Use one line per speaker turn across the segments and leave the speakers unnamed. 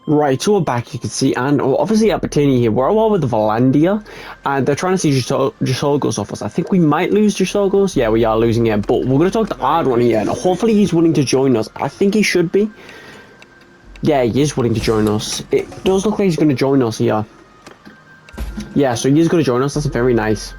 Right, so we're back, you can see, and obviously at Botany here, we're at war with the Valandia, and they're trying to see Gisorgos off us. I think we might lose Gisorgos. Yeah, we are losing it, but we're going to talk to Ardwan here, and hopefully he's willing to join us. I think he should be. Yeah, he is willing to join us. It does look like he's going to join us here. Yeah, so he is going to join us. That's very nice.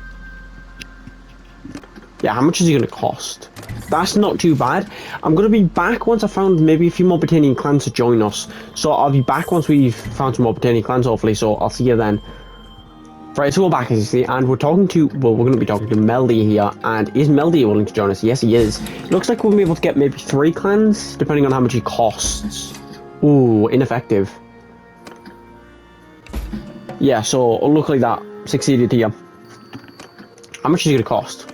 Yeah, how much is he going to cost? That's not too bad. I'm going to be back once I found maybe a few more Botanian clans to join us. So I'll be back once we've found some more Botanian clans, hopefully. So I'll see you then. Right, so we're back, as you see, and we're talking to, well, we're going to be talking to Meldy here. And is Meldy willing to join us? Yes, he is. Looks like we'll be able to get maybe 3 clans, depending on how much he costs. Ooh, ineffective. Yeah, so look like that succeeded here. How much is it going to cost?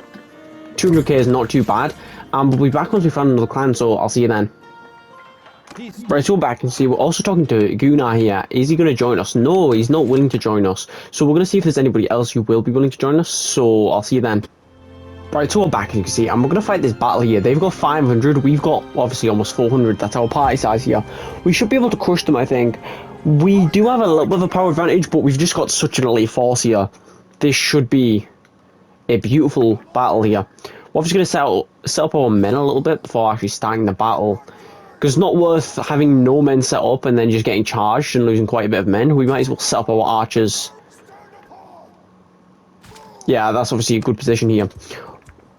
200k is not too bad. We'll be back once we found another clan, so I'll see you then. Right, so we're back and see, we're also talking to Gunnar here. Is he going to join us? No, he's not willing to join us. So we're going to see if there's anybody else who will be willing to join us, so I'll see you then. Right, so we're back, as you can see, and we're going to fight this battle here. They've got 500, we've got, obviously, almost 400. That's our party size here. We should be able to crush them, I think. We do have a little bit of a power advantage, but we've just got such an elite force here. This should be a beautiful battle here. We're obviously going to set up our men a little bit before actually starting the battle, because it's not worth having no men set up and then just getting charged and losing quite a bit of men. We might as well set up our archers. Yeah, that's obviously a good position here.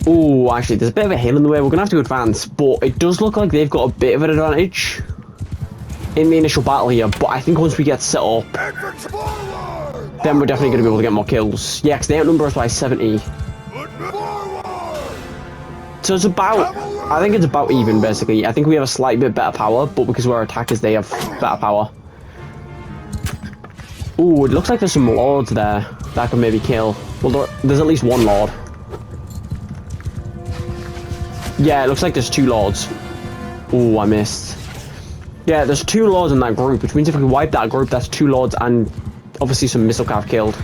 Oh, actually, there's a bit of a hill in the way. We're going to have to advance, but it does look like they've got a bit of an advantage in the initial battle here. But I think once we get set up, then we're definitely going to be able to get more kills. Yeah, because they outnumber us by 70. So it's about, I think it's about even, basically. I think we have a slight bit better power, but because we're attackers, they have better power. Ooh, it looks like there's some lords there that can maybe kill. Well, there's at least one lord. Yeah, it looks like there's 2 lords. Ooh, I missed. Yeah, there's 2 lords in that group, which means if we wipe that group, that's 2 lords and obviously some missile cav killed.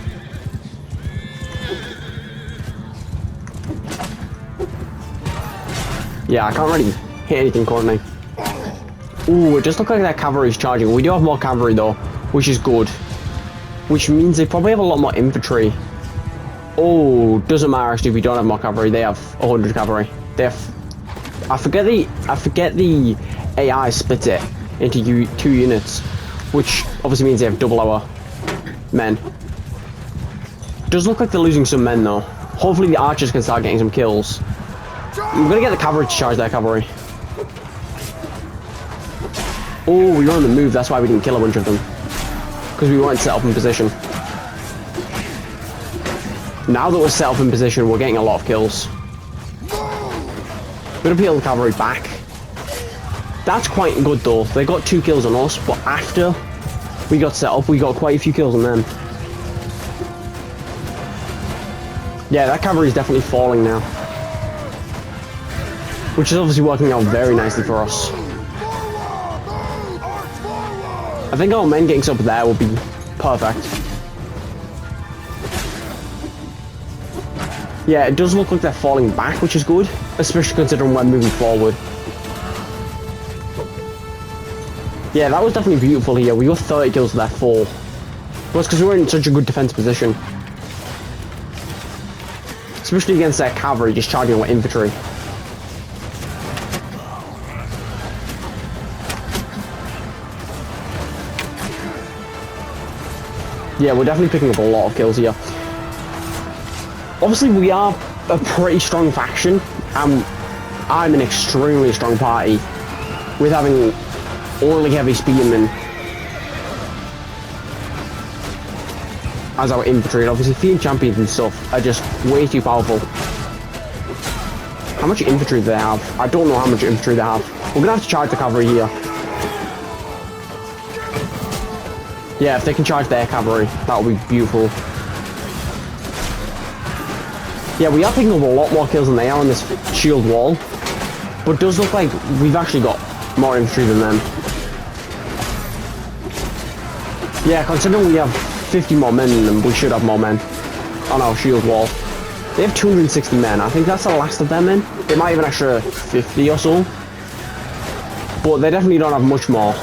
Yeah, I can't really hit anything currently. Ooh, it just looks like that cavalry's charging. We do have more cavalry though, which is good. Which means they probably have a lot more infantry. Oh, doesn't matter actually if we don't have more cavalry. They have 100 cavalry. They have... I forget the AI split it into 2 units, which obviously means they have double our men. Does look like they're losing some men though. Hopefully the archers can start getting some kills. We're gonna get the cavalry to charge their cavalry. Oh, we were on the move, that's why we didn't kill a bunch of them. Because we weren't set up in position. Now that we're set up in position, we're getting a lot of kills. We're gonna peel the cavalry back. That's quite good though. They got 2 kills on us, but after we got set up, we got quite a few kills on them. Yeah, that cavalry is definitely falling now. Which is obviously working out very nicely for us. I think our men getting up there will be perfect. Yeah, it does look like they're falling back, which is good, especially considering we're moving forward. Yeah, that was definitely beautiful here. We got 30 kills to their 4. Well, it's because we were in such a good defense position. Especially against their cavalry, just charging our infantry. Yeah, we're definitely picking up a lot of kills here. Obviously, we are a pretty strong faction, and I'm an extremely strong party, with having only heavy spearmen as our infantry, and obviously field champions and stuff are just way too powerful. How much infantry do they have? I don't know how much infantry they have. We're gonna have to charge the cavalry here. Yeah, if they can charge their cavalry, that would be beautiful. Yeah, we are picking up a lot more kills than they are on this shield wall, but it does look like we've actually got more infantry than them. Yeah, considering we have 50 more men than them, we should have more men on our shield wall. They have 260 men. I think that's the last of their men. They might have an extra 50 or so, but they definitely don't have much more.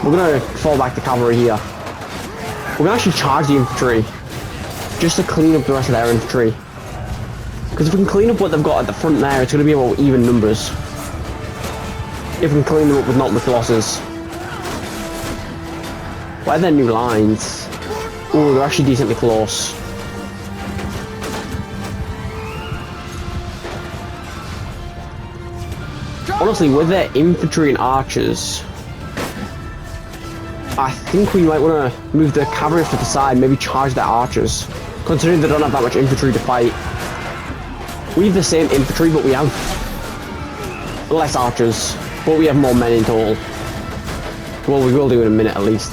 We're gonna fall back the cavalry here. We're gonna actually charge the infantry, just to clean up the rest of their infantry. Because if we can clean up what they've got at the front there, it's gonna be about even numbers. If we can clean them up with not much losses. Where are their new lines? Oh, they're actually decently close. Honestly, with their infantry and archers, I think we might want to move the cavalry to the side, maybe charge their archers. Considering they don't have that much infantry to fight. We have the same infantry, but we have less archers. But we have more men in total. Well, we will do in a minute at least.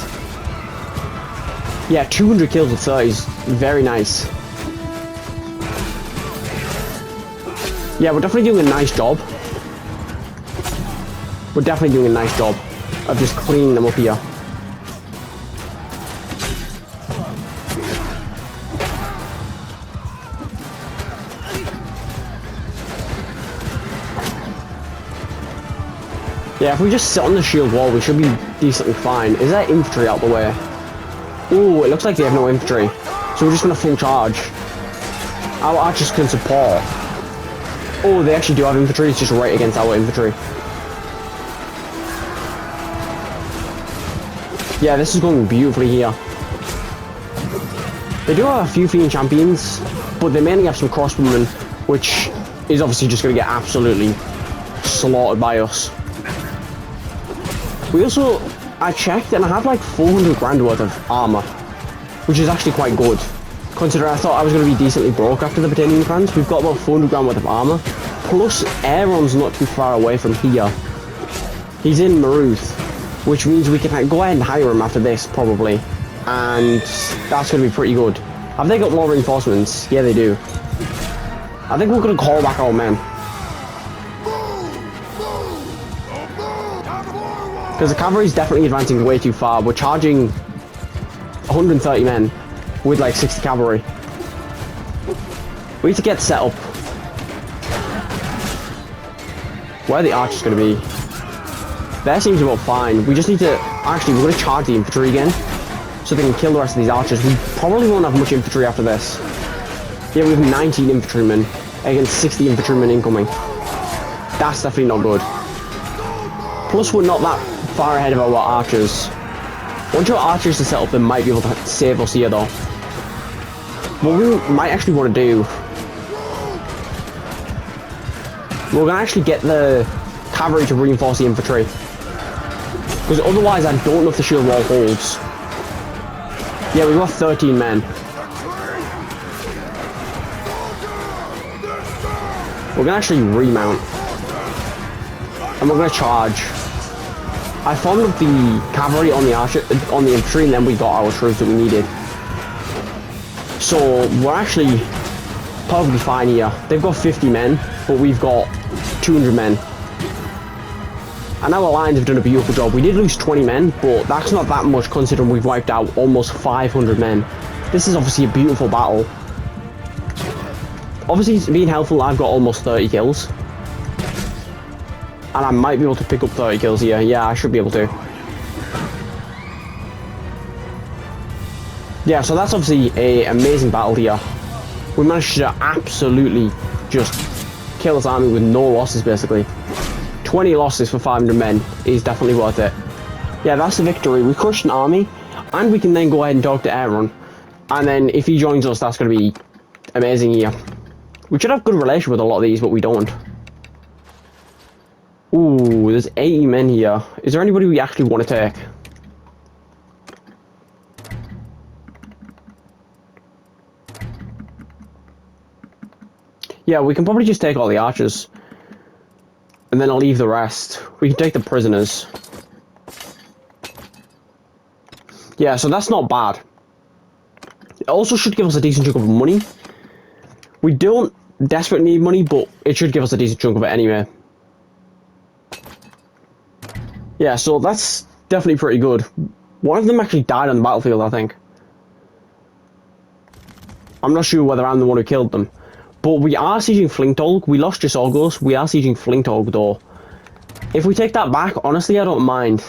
Yeah, 200 kills with 30 is very nice. Yeah, we're definitely doing a nice job. We're definitely doing a nice job of just cleaning them up here. Yeah, if we just sit on the shield wall, we should be decently fine. Is there infantry out the way? Ooh, it looks like they have no infantry. So we're just going to full charge. Our archers can support. Oh, they actually do have infantry. It's just right against our infantry. Yeah, this is going beautifully here. They do have a few fiend champions, but they mainly have some crossbowmen, which is obviously just going to get absolutely slaughtered by us. We also, I checked and I have like 400 grand worth of armor, which is actually quite good. Considering I thought I was going to be decently broke after the Britannian clans. We've got about 400 grand worth of armor. Plus, Aaron's not too far away from here. He's in Maruth, which means we can go ahead and hire him after this, probably. And that's going to be pretty good. Have they got more reinforcements? Yeah, they do. I think we're going to call back our men. Because the cavalry is definitely advancing way too far. We're charging 130 men with like 60 cavalry. We need to get set up. Where are the archers going to be? There seems about fine. We just need to... Actually, we're going to charge the infantry again, so they can kill the rest of these archers. We probably won't have much infantry after this. Yeah, we have 19 infantrymen against 60 infantrymen incoming. That's definitely not good. Plus, we're not that far ahead of our archers. Once your archers are set up, they might be able to save us here, though. What we might actually want to do... We're going to actually get the cavalry to reinforce the infantry. Because otherwise, I don't know if the shield wall holds. Yeah, we've got 13 men. We're going to actually remount. And we're going to charge. I formed up the cavalry on the infantry, and then we got our troops that we needed. So we're actually perfectly fine here. They've got 50 men, but we've got 200 men. And our lines have done a beautiful job. We did lose 20 men, but that's not that much considering we've wiped out almost 500 men. This is obviously a beautiful battle. Obviously, being helpful, I've got almost 30 kills. And I might be able to pick up 30 kills here. Yeah, I should be able to. Yeah, so that's obviously an amazing battle here. We managed to absolutely just kill this army with no losses, basically. 20 losses for 500 men is definitely worth it. Yeah, that's the victory. We crushed an army, and we can then go ahead and talk to Aaron. And then if he joins us, that's going to be amazing here. We should have good relation with a lot of these, but we don't. Ooh, there's 80 men here. Is there anybody we actually want to take? Yeah, we can probably just take all the archers. And then I'll leave the rest. We can take the prisoners. Yeah, so that's not bad. It also should give us a decent chunk of money. We don't desperately need money, but it should give us a decent chunk of it anyway. Yeah, so that's definitely pretty good. One of them actually died on the battlefield, I think. I'm not sure whether I'm the one who killed them. But we are sieging Flintolg. We lost Gisorgos. We are sieging Flintolg, though. If we take that back, honestly, I don't mind.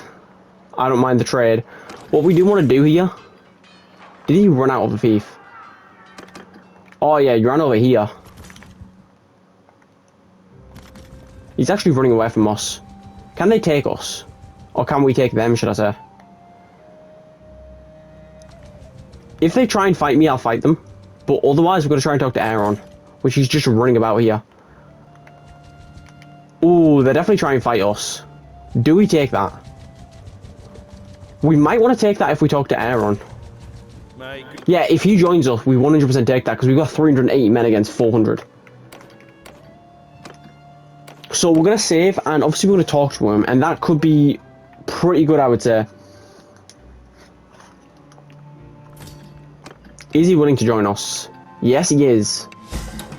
I don't mind the trade. What we do want to do here... Did he run out of the thief? Oh yeah, he ran over here. He's actually running away from us. Can they take us? Or can we take them, should I say? If they try and fight me, I'll fight them. But otherwise, we're going to try and talk to Aaron. Which he's just running about here. Ooh, they're definitely trying to fight us. Do we take that? We might want to take that if we talk to Aaron. Yeah, if he joins us, we 100% take that, because we've got 380 men against 400. So we're going to save, and obviously we're going to talk to him, and that could be pretty good, I would say. Is he willing to join us? Yes, he is.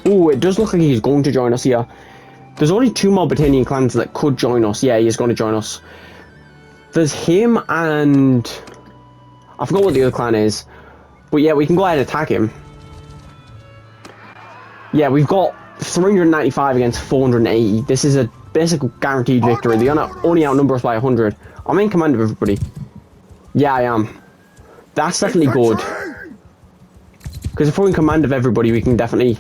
Ooh, it does look like he's going to join us here. There's only 2 more Britannian clans that could join us. Yeah, he is going to join us. There's him and... I forgot what the other clan is. But yeah, we can go ahead and attack him. Yeah, we've got 395 against 480. This is a basic guaranteed victory. They're gonna only outnumber us by 100. I'm in command of everybody. Yeah, I am. That's definitely good. Because if we're in command of everybody, we can definitely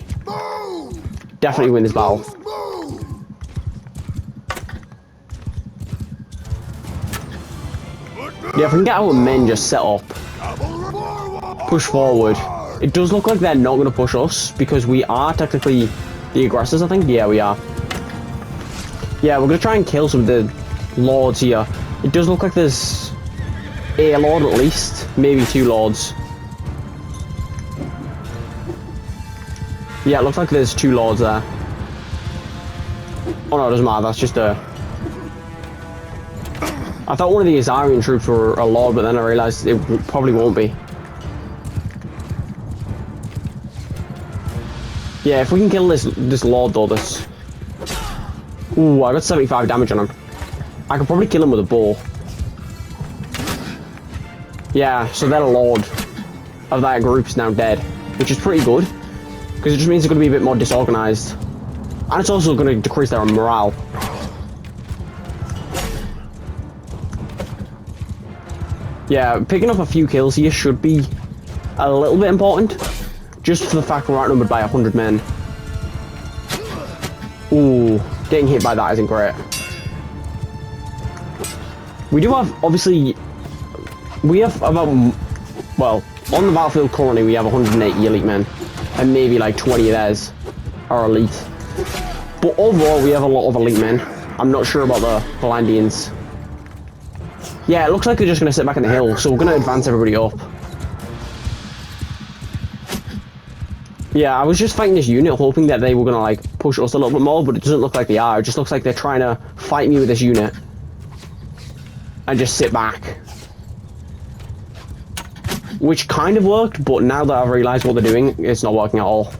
win this battle. Yeah, if we can get our men just set up, push forward. It does look like they're not going to push us, because we are technically the aggressors, I think. Yeah, we are. Yeah, we're going to try and kill some of the lords here. It does look like there's a lord at least, maybe 2 lords. Yeah, it looks like there's 2 lords there. Oh no, it doesn't matter, that's just a... I thought one of the Azarian troops were a lord, but then I realised it probably won't be. Yeah, if we can kill this lord though, this... Ooh, I got 75 damage on him. I could probably kill him with a bow. Yeah, so that lord of that group's now dead, which is pretty good, because it just means they're going to be a bit more disorganised. And it's also going to decrease their morale. Yeah, picking up a few kills here should be a little bit important, just for the fact we're outnumbered by 100 men. Ooh, getting hit by that isn't great. We do have, obviously, we have about, well, on the battlefield currently we have 180 elite men, and maybe like 20 of theirs are elite. But overall we have a lot of elite men. I'm not sure about the Hollandians. Yeah, it looks like they're just going to sit back in the hill, so we're going to advance everybody up. Yeah, I was just fighting this unit, hoping that they were going to, like, push us a little bit more, but it doesn't look like they are. It just looks like they're trying to fight me with this unit. And just sit back. Which kind of worked, but now that I've realised what they're doing, it's not working at all.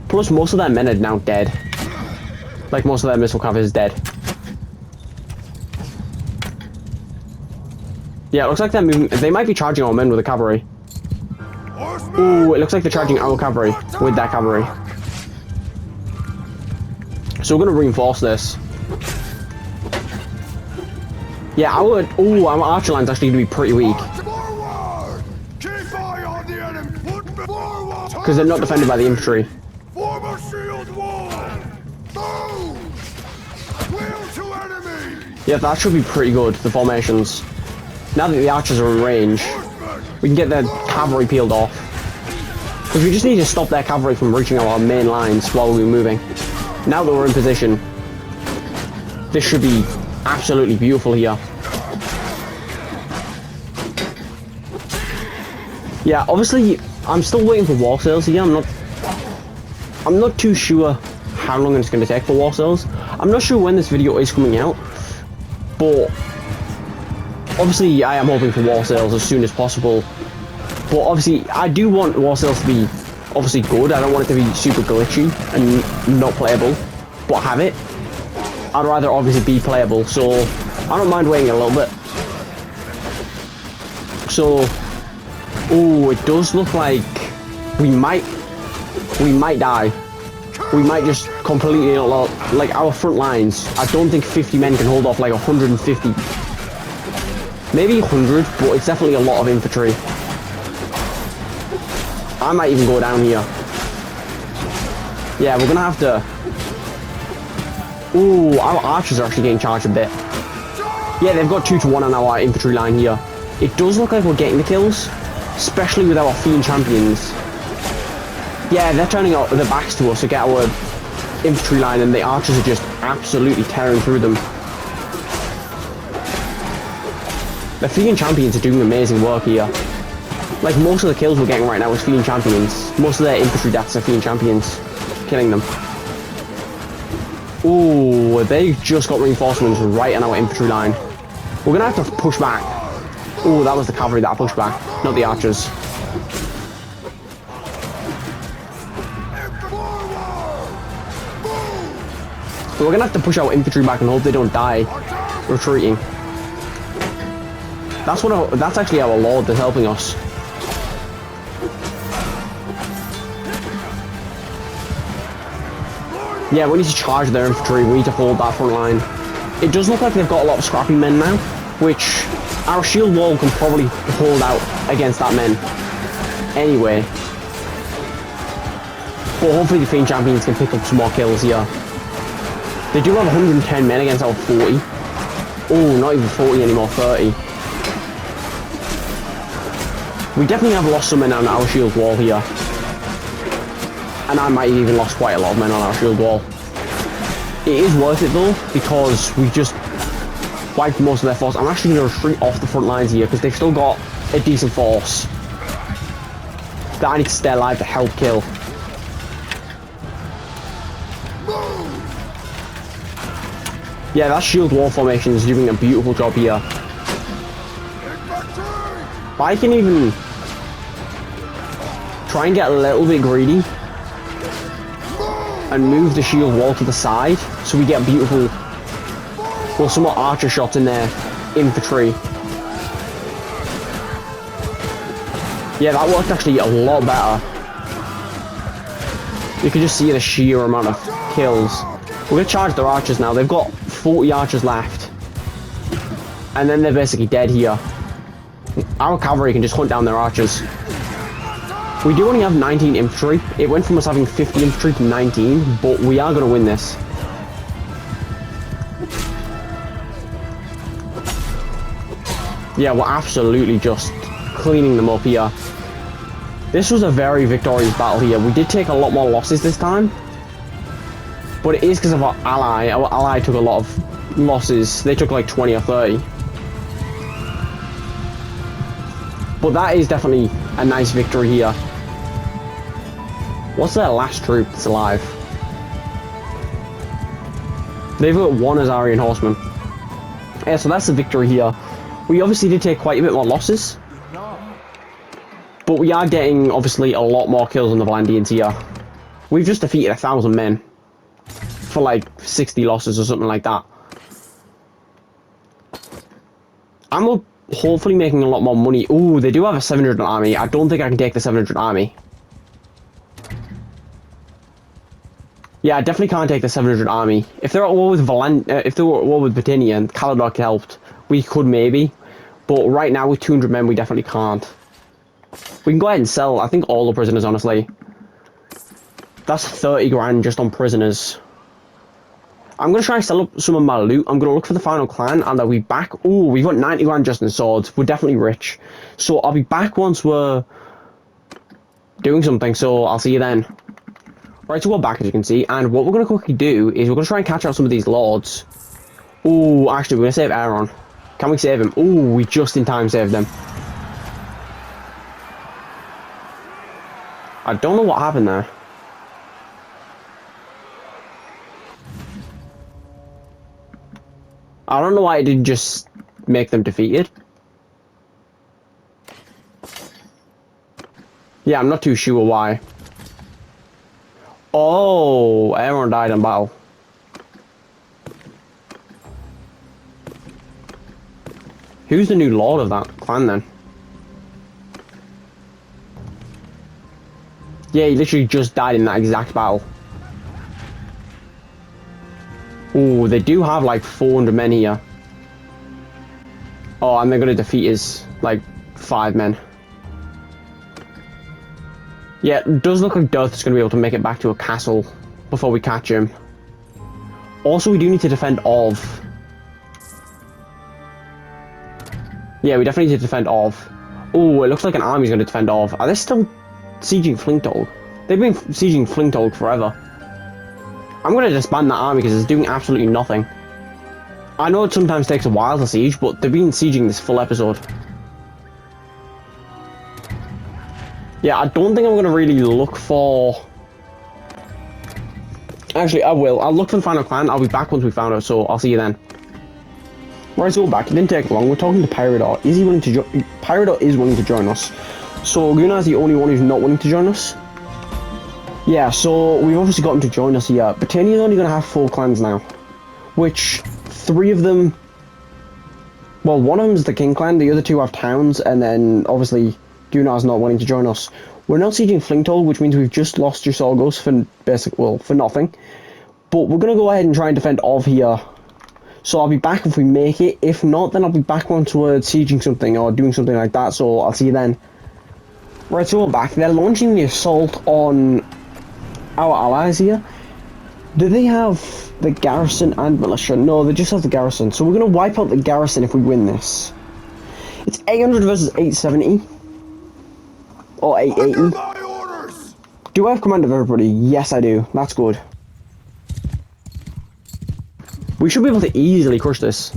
Plus, most of their men are now dead. Like, most of their missile cav is dead. Yeah, it looks like they're moving. They might be charging our men with the cavalry. Ooh, it looks like they're charging our cavalry with that cavalry. So we're going to reinforce this. Yeah, our archer line's actually going to be pretty weak. Because they're not defended by the infantry. Yeah, that should be pretty good, the formations. Now that the archers are in range, we can get their cavalry peeled off. Because we just need to stop their cavalry from reaching our main lines while we're moving. Now that we're in position, this should be absolutely beautiful here. Yeah, obviously, I'm still waiting for war sales here. I'm not too sure how long it's going to take for war sales. I'm not sure when this video is coming out, but obviously I am hoping for war sales as soon as possible. But obviously I do want war sales to be obviously good. I don't want it to be super glitchy and not playable, but have it. I'd rather obviously be playable, so I don't mind waiting a little bit. So, oh, it does look like we might die. We might just completely, like, our front lines. I don't think 50 men can hold off like 150. Maybe 100, but it's definitely a lot of infantry. I might even go down here. Yeah, we're gonna have to... Ooh, our archers are actually getting charged a bit. Yeah, they've got 2-1 on our infantry line here. It does look like we're getting the kills, especially with our Fiend champions. Yeah, they're turning out their backs to us to get our infantry line, and the archers are just absolutely tearing through them. The Fiend champions are doing amazing work here. Like, most of the kills we're getting right now is Fiend champions. Most of their infantry deaths are Fiend champions killing them. Ooh, they just got reinforcements right on our infantry line. We're gonna have to push back. Ooh, that was the cavalry that pushed back, not the archers. So we're gonna have to push our infantry back and hope they don't die retreating. That's actually our lord that's helping us. Yeah, we need to charge their infantry. We need to hold that front line. It does look like they've got a lot of scrappy men now, which our shield wall can probably hold out against that men. Anyway. But hopefully the Fiend champions can pick up some more kills here. They do have 110 men against our 40. Oh, not even 40 anymore, 30. We definitely have lost some men on our shield wall here. And I might have even lost quite a lot of men on our shield wall. It is worth it though, because we just wiped most of their force. I'm actually going to retreat off the front lines here, because they've still got a decent force that I need to stay alive to help kill. Yeah, that shield wall formation is doing a beautiful job here. But I can even try and get a little bit greedy and move the shield wall to the side so we get beautiful, well, some more archer shots in their infantry. Yeah, that worked actually a lot better. You can just see the sheer amount of kills. We're going to charge their archers now. They've got 40 archers left. And then they're basically dead here. Our cavalry can just hunt down their archers. We do only have 19 infantry. It went from us having 50 infantry to 19, but we are going to win this. Yeah, we're absolutely just cleaning them up here. This was a very victorious battle here. We did take a lot more losses this time, but it is because of our ally. Our ally took a lot of losses. They took like 20 or 30. But that is definitely a nice victory here. What's their last troop that's alive? They've got one Azarian horseman. Yeah, so that's the victory here. We obviously did take quite a bit more losses, but we are getting obviously a lot more kills on the Valandians here. We've just defeated 1,000 men for like 60 losses or something like that. I'm hopefully making a lot more money. Ooh, they do have a 700 army. I don't think I can take the 700 army. Yeah, I definitely can't take the 700 army. If they're at war with if they were at war with Britannia and Calador helped, we could maybe. But right now with 200 men, we definitely can't. We can go ahead and sell, I think, all the prisoners, honestly. That's 30 grand just on prisoners. I'm going to try and sell up some of my loot. I'm going to look for the final clan, and I'll be back. Ooh, we've got 90 grand just in swords. We're definitely rich. So I'll be back once we're doing something, so I'll see you then. Right, so we're back, as you can see, and what we're going to quickly do is we're going to try and catch out some of these lords. Ooh, actually, we're going to save Aaron. Can we save him? Ooh, we just in time saved them. I don't know what happened there. I don't know why it didn't just make them defeated. Yeah, I'm not too sure why. Oh, Aaron died in battle. Who's the new lord of that clan then? Yeah, he literally just died in that exact battle. Ooh, they do have like 400 men here. Oh, and they're going to defeat his, like, 5 men. Yeah, it does look like Darth is going to be able to make it back to a castle before we catch him. Also, we do need to defend Ov. Yeah, we definitely need to defend Ov. Oh, it looks like an army's going to defend Ov. Are they still sieging Flinktog? They've been sieging Flinktog forever. I'm going to disband that army because it's doing absolutely nothing. I know it sometimes takes a while to siege, but they've been sieging this full episode. Yeah, I don't think I'm going to really look for... Actually, I will. I'll look for the final clan. I'll be back once we found out, so I'll see you then. Right, so we're back. It didn't take long. We're talking to Pyrodor. Is he willing to join? Pyrodor is willing to join us. So Luna is the only one who's not willing to join us. Yeah, so we've obviously got him to join us here. Britannia's only going to have 4 clans now. Which, 3 of them... Well, one of them is the King clan, the other 2 have towns, and then, obviously, Gunar's not willing to join us. We're now sieging Flinktog, which means we've just lost Usorgos for nothing. But we're going to go ahead and try and defend Ov here. So I'll be back if we make it. If not, then I'll be back once we're sieging something or doing something like that, so I'll see you then. Right, so we're back. They're launching the assault on our allies here. Do they have the garrison and militia? No, they just have the garrison. So we're going to wipe out the garrison if we win this. It's 800 versus 870. Or 880. Do I have command of everybody? Yes, I do. That's good. We should be able to easily crush this.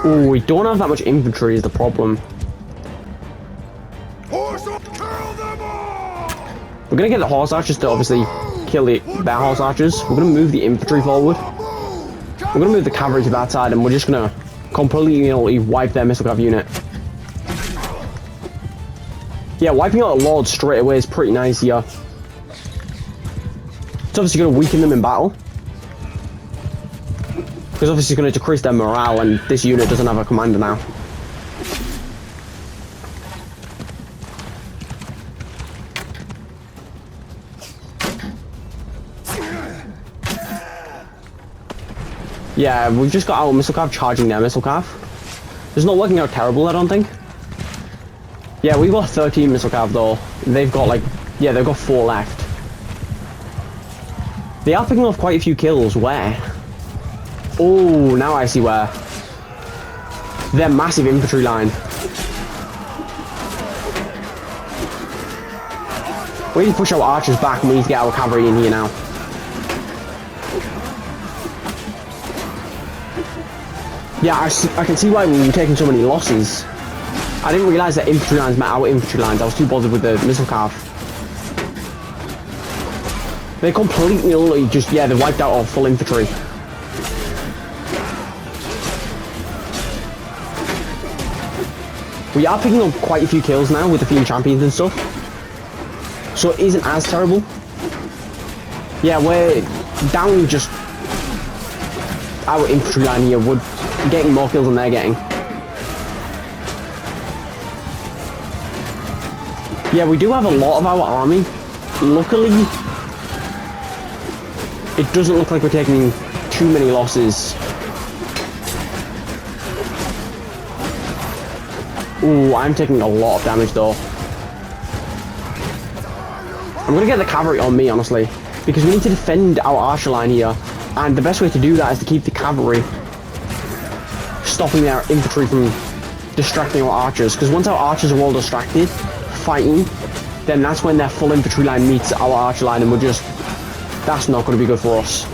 Oh, we don't have that much infantry is the problem. We're gonna get the horse archers to obviously kill their horse archers. We're gonna move the infantry forward. We're gonna move the cavalry to that side, and we're just gonna completely wipe their missile cav unit. Yeah, wiping out a lord straight away is pretty nice here. It's obviously gonna weaken them in battle. Because obviously it's going to decrease their morale, and this unit doesn't have a commander now. Yeah, we've just got our missile cav charging their missile cav. It's not working out terrible, I don't think. Yeah, we've got 13 missile cav though. They've got like, yeah, they've got 4 left. They are picking off quite a few kills. Where? Oh, now I see where. Their massive infantry line. We need to push our archers back and we need to get our cavalry in here now. Yeah, I can see why we were taking so many losses. I didn't realise that infantry lines met our infantry lines. I was too bothered with the missile cav. They completely just, yeah, they wiped out our full infantry. We are picking up quite a few kills now with the Fiend Champions and stuff. So it isn't as terrible. Yeah, we're down just our infantry line here. We're getting more kills than they're getting. Yeah, we do have a lot of our army. Luckily, it doesn't look like we're taking too many losses. Ooh, I'm taking a lot of damage though. I'm gonna get the cavalry on me, honestly, because we need to defend our archer line here, and the best way to do that is to keep the cavalry stopping their infantry from distracting our archers, because once our archers are all distracted, fighting, then that's when their full infantry line meets our archer line, and that's not going to be good for us.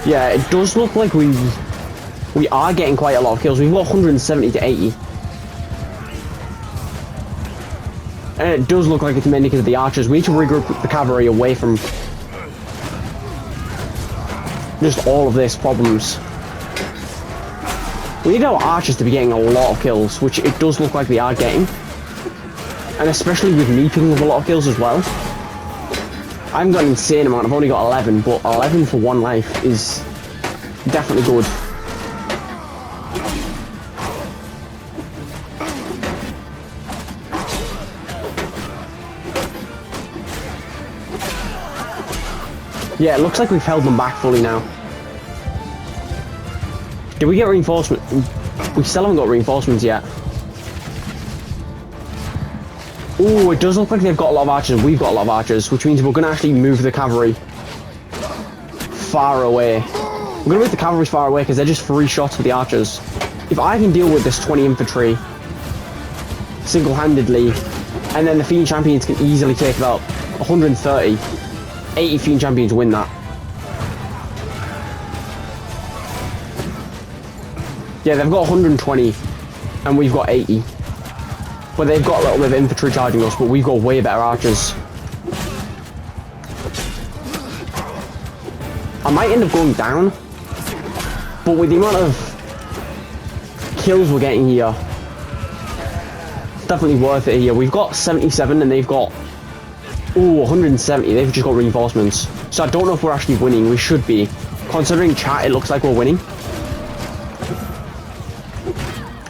Yeah, it does look like we are getting quite a lot of kills. We've got 170 to 80. And it does look like it's mainly because of the archers. We need to regroup the cavalry away from just all of this problems. We need our archers to be getting a lot of kills, which it does look like they are getting. And especially with me picking up a lot of kills as well. I haven't got an insane amount, I've only got 11, but 11 for 1 life is definitely good. Yeah, it looks like we've held them back fully now. Did we get reinforcement? We still haven't got reinforcements yet. Oh, it does look like they've got a lot of archers. We've got a lot of archers, which means we're going to actually move the cavalry far away. We're going to move the cavalry far away because they're just free shots for the archers. If I can deal with this 20 infantry single-handedly, and then the Fiend Champions can easily take about 130, 80 Fiend Champions win that. Yeah, they've got 120, and we've got 80. But they've got a little bit of infantry charging us, but we've got way better archers. I might end up going down, but with the amount of kills we're getting here, it's definitely worth it here. We've got 77 and they've got 170. They've just got reinforcements. So I don't know if we're actually winning. We should be. Considering chat, it looks like we're winning.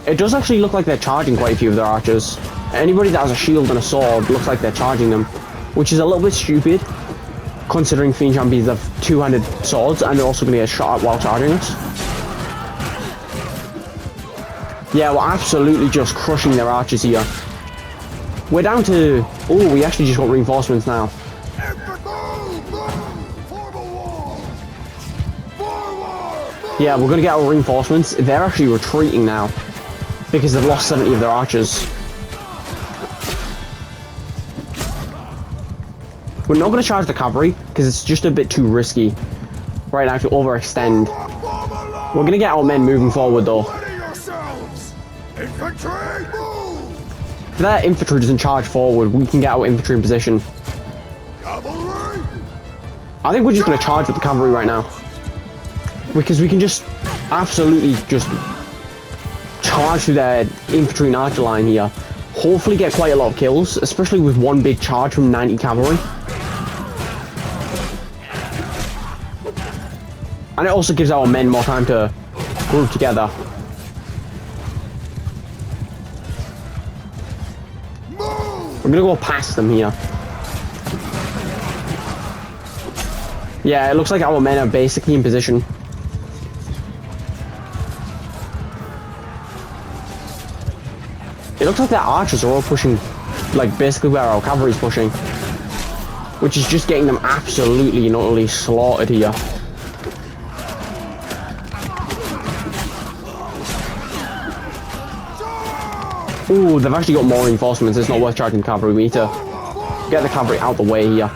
It does actually look like they're charging quite a few of their archers. Anybody that has a shield and a sword looks like they're charging them, which is a little bit stupid, considering Fiend Champions have two-handed swords and they're also going to get shot at while charging us. Yeah, we're absolutely just crushing their archers here. We're down to... Oh, we actually just got reinforcements now. Yeah, we're going to get our reinforcements. They're actually retreating now because they've lost 70 of their archers. We're not going to charge the cavalry because it's just a bit too risky right now to overextend. We're going to get our men moving forward though. If their infantry doesn't charge forward, we can get our infantry in position. I think we're just going to charge with the cavalry right now, because we can just absolutely just charge through their infantry and archer line here. Hopefully get quite a lot of kills, especially with one big charge from 90 cavalry. And it also gives our men more time to group together. We're gonna go past them here. Yeah, it looks like our men are basically in position. It looks like their archers are all pushing, like, basically where our cavalry is pushing. Which is just getting them absolutely and utterly slaughtered here. Ooh, they've actually got more reinforcements. It's not worth charging cavalry. We need to get the cavalry out the way here.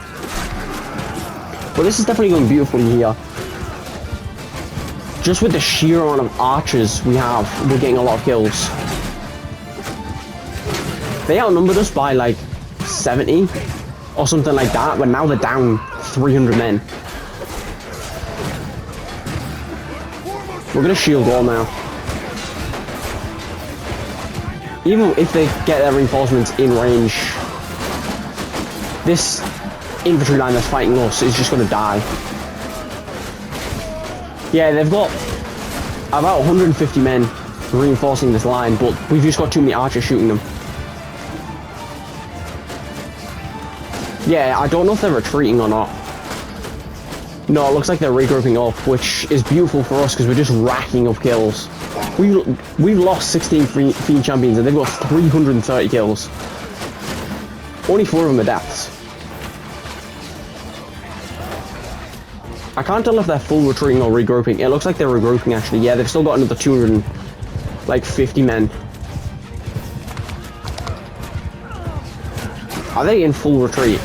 But this is definitely going beautifully here. Just with the sheer amount of archers we have, we're getting a lot of kills. They outnumbered us by like 70 or something like that, but now they're down 300 men. We're going to shield wall now. Even if they get their reinforcements in range, this infantry line that's fighting us is just going to die. Yeah, they've got about 150 men reinforcing this line, but we've just got too many archers shooting them. Yeah, I don't know if they're retreating or not. No, it looks like they're regrouping up, which is beautiful for us because we're just racking up kills. We've lost 16 Fiend Champions and they've got 330 kills. Only 4 of them are deaths. I can't tell if they're full retreating or regrouping. It looks like they're regrouping actually. Yeah, they've still got another 250 men. Are they in full retreat?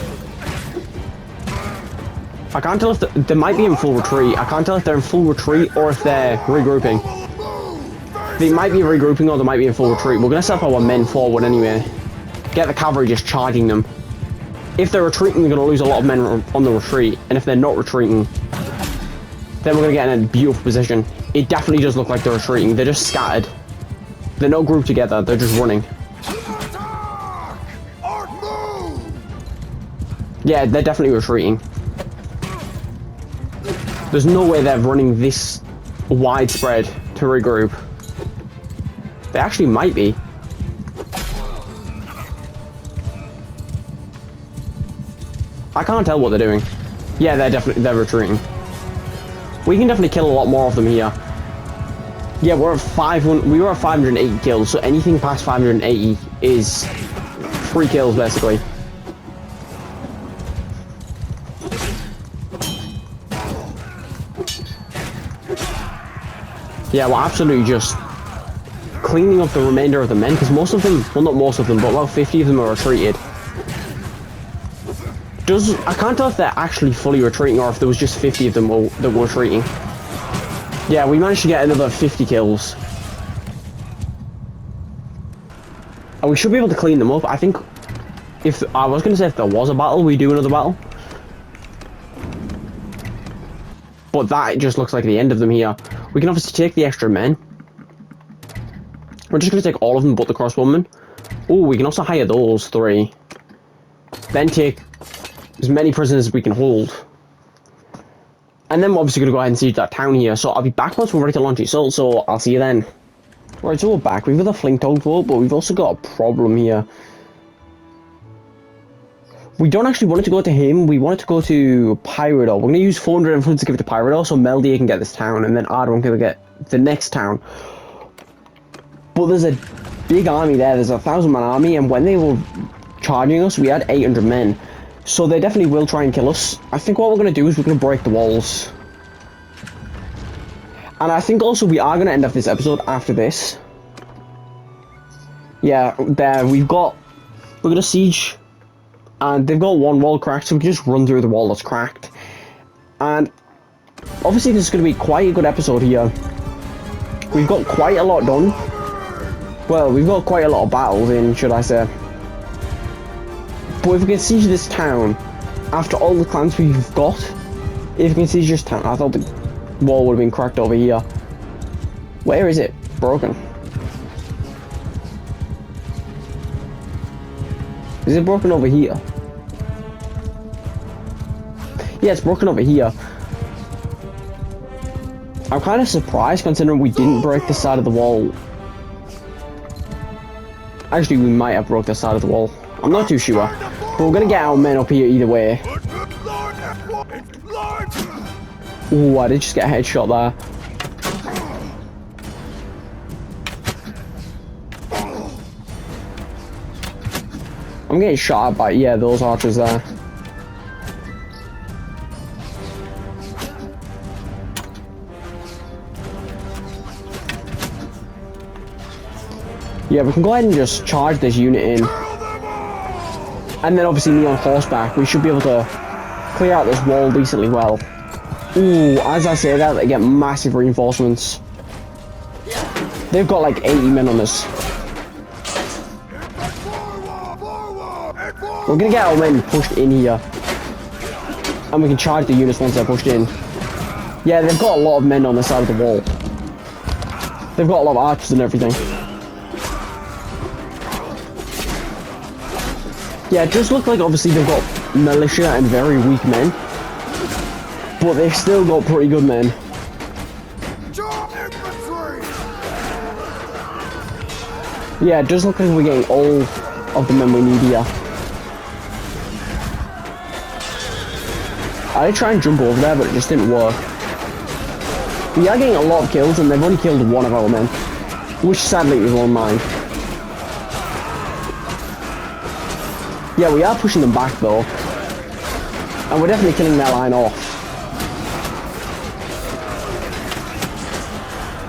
I can't tell if they might be in full retreat. I can't tell if they're in full retreat or if they're regrouping. They might be regrouping or they might be in full retreat. We're going to set up our men forward anyway. Get the cavalry just charging them. If they're retreating, they're going to lose a lot of men on the retreat. And if they're not retreating, then we're going to get in a beautiful position. It definitely does look like they're retreating. They're just scattered. They're not grouped together. They're just running. Yeah, they're definitely retreating. There's no way they're running this widespread to regroup. They actually might be. I can't tell what they're doing. Yeah, they're retreating. We can definitely kill a lot more of them here. Yeah, we're at 500. We were at 580 kills, so anything past 580 is 3 kills basically. Yeah, we're absolutely just cleaning up the remainder of the men, because most of them, well, not most of them, but about 50 of them are retreated. I can't tell if they're actually fully retreating or if there was just 50 of them that were retreating. Yeah, we managed to get another 50 kills. And we should be able to clean them up. I think if I was going to say if there was a battle, we do another battle. But that just looks like the end of them here. We can obviously take the extra men. We're just going to take all of them but the crossbowmen. Oh, we can also hire those 3. Then take as many prisoners as we can hold. And then we're obviously going to go ahead and siege that town here. So I'll be back once we're ready to launch assault, so I'll see you then. Right, so we're back. We've got the Flint Tugboat, but we've also got a problem here. We don't actually want it to go to him, we want it to go to Pyrodor. We're going to use 400 influence to give it to Pyrodor, so Meldia can get this town, and then Ardwin can get the next town. But there's a big army there, there's a 1,000-man army, and when they were charging us, we had 800 men. So they definitely will try and kill us. I think what we're going to do is we're going to break the walls. And I think also we are going to end up this episode after this. Yeah, there, we're going to siege. And they've got one wall cracked, so we can just run through the wall that's cracked. And obviously this is going to be quite a good episode here. We've got quite a lot done. Well, we've got quite a lot of battles in, should I say. But if we can siege this town, after all the clans we've got, if we can siege this town, I thought the wall would have been cracked over here. Where is it? Broken. Is it broken over here? Yeah, it's broken over here. I'm kind of surprised considering we didn't break the side of the wall. Actually, we might have broke the side of the wall. I'm not too sure. But we're going to get our men up here either way. Ooh, I did just get a headshot there. I'm getting shot at by, yeah, those archers there. Yeah, we can go ahead and just charge this unit in. And then obviously me on horseback, we should be able to clear out this wall decently well. Ooh, as I say that, they get massive reinforcements. They've got like 80 men on this. We're gonna get our men pushed in here. And we can charge the units once they're pushed in. Yeah, they've got a lot of men on the side of the wall. They've got a lot of archers and everything. Yeah, it does look like obviously they've got militia and very weak men. But they've still got pretty good men. Yeah, it does look like we're getting all of the men we need here. I did try and jump over there, but it just didn't work. We are getting a lot of kills, and they've only killed one of our men. Which sadly was on mine. Yeah, we are pushing them back though. And we're definitely killing their line off.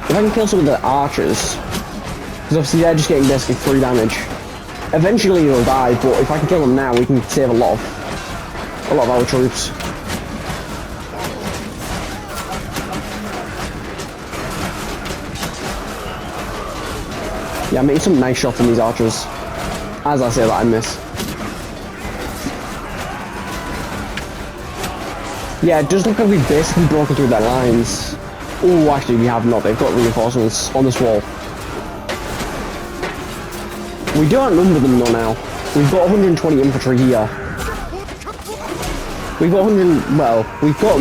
If I can kill some of the archers, because obviously they're just getting basically 3 damage. Eventually they'll die, but if I can kill them now, we can save a lot of our troops. Yeah, I'm making some nice shots on these archers. As I say that, I miss. Yeah, it does look like we've basically broken through their lines. Oh, actually we have not. They've got reinforcements on this wall. We do outnumber them though now. We've got 120 infantry here. We've got 100, well, we've got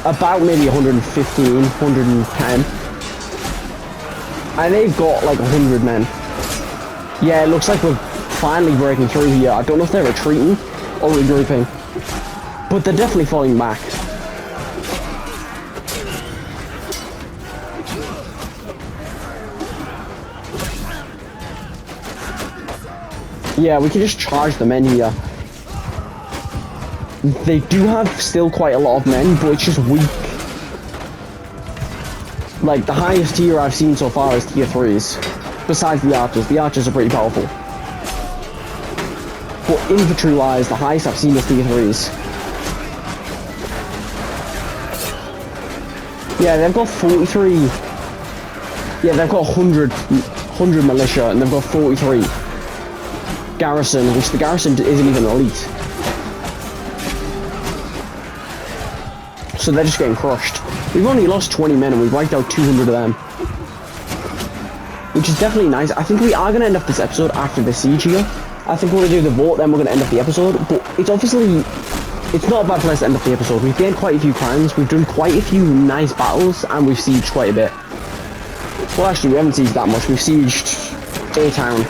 about maybe 115, 110. And they've got like 100 men. Yeah, it looks like we're finally breaking through here. I don't know if they're retreating or regrouping. But But they're definitely falling back. Yeah, we can just charge the men here. They do have still quite a lot of men, but it's just weak. Like, the highest tier I've seen so far is tier 3s. Besides the archers. The archers are pretty powerful. But infantry-wise, the highest I've seen is tier 3s. Yeah, they've got 43. Yeah, they've got 100 militia, and they've got 43 garrison, which the garrison isn't even elite. So they're just getting crushed. We've only lost 20 men, and we've wiped out 200 of them. Which is definitely nice. I think we are going to end up this episode after the siege here. I think we're going to do the vote, then we're going to end up the episode. But it's obviously... It's not a bad place to end up the episode. We've gained quite a few clans, we've done quite a few nice battles, and we've sieged quite a bit. Well, actually, we haven't sieged that much. We've sieged a town.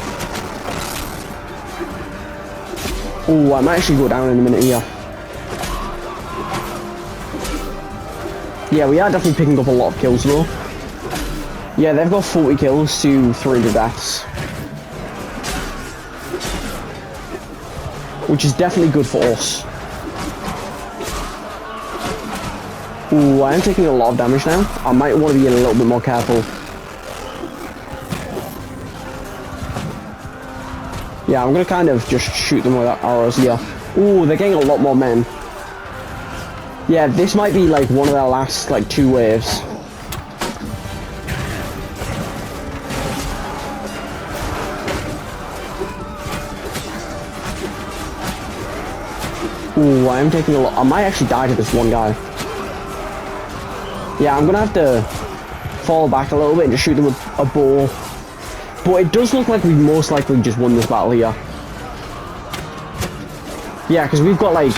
Oh, I might actually go down in a minute here. Yeah, we are definitely picking up a lot of kills, though. Yeah, they've got 40 kills to 300 deaths. Which is definitely good for us. Ooh, I am taking a lot of damage now. I might want to be a little bit more careful. Yeah, I'm going to kind of just shoot them with arrows here. Ooh, they're getting a lot more men. Yeah, this might be like one of their last like 2 waves. Ooh, I am taking a lot. I might actually die to this one guy. Yeah, I'm gonna have to fall back a little bit and just shoot them with a bow. But it does look like we most likely just won this battle here. Yeah, because we've got like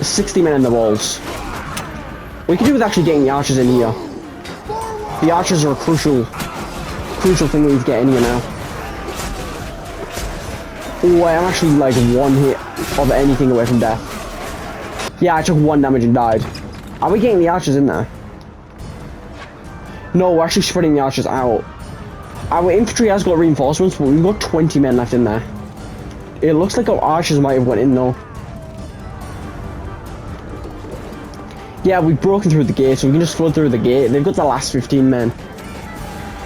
60 men in the walls. We could do with actually getting the archers in here. The archers are a crucial thing we need to get in here now. Oh, I am actually like 1 hit of anything away from death. Yeah, I took 1 damage and died. Are we getting the archers in there? No, we're actually spreading the archers out. Our infantry has got reinforcements, but we've got 20 men left in there. It looks like our archers might have went in though. Yeah, we've broken through the gate, so we can just flood through the gate. They've got the last 15 men.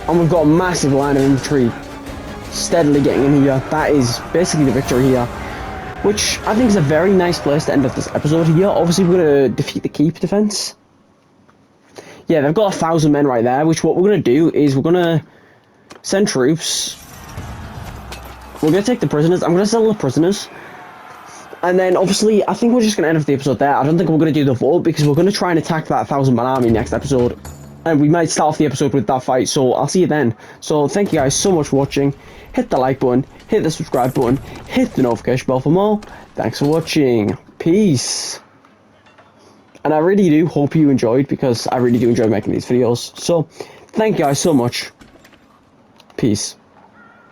And we've got a massive line of infantry steadily getting in here. That is basically the victory here. Which I think is a very nice place to end up this episode here. Obviously, we're going to defeat the keep defense. Yeah, they've got 1,000 men right there, which what we're going to do is we're going to send troops. We're going to take the prisoners. I'm going to sell the prisoners. And then, obviously, I think we're just going to end up the episode there. I don't think we're going to do the vote because we're going to try and attack that 1,000-man army next episode. And we might start off the episode with that fight, so I'll see you then. So, thank you guys so much for watching. Hit the like button, hit the subscribe button, hit the notification bell for more. Thanks for watching. Peace. And I really do hope you enjoyed, because I really do enjoy making these videos. So, thank you guys so much. Peace.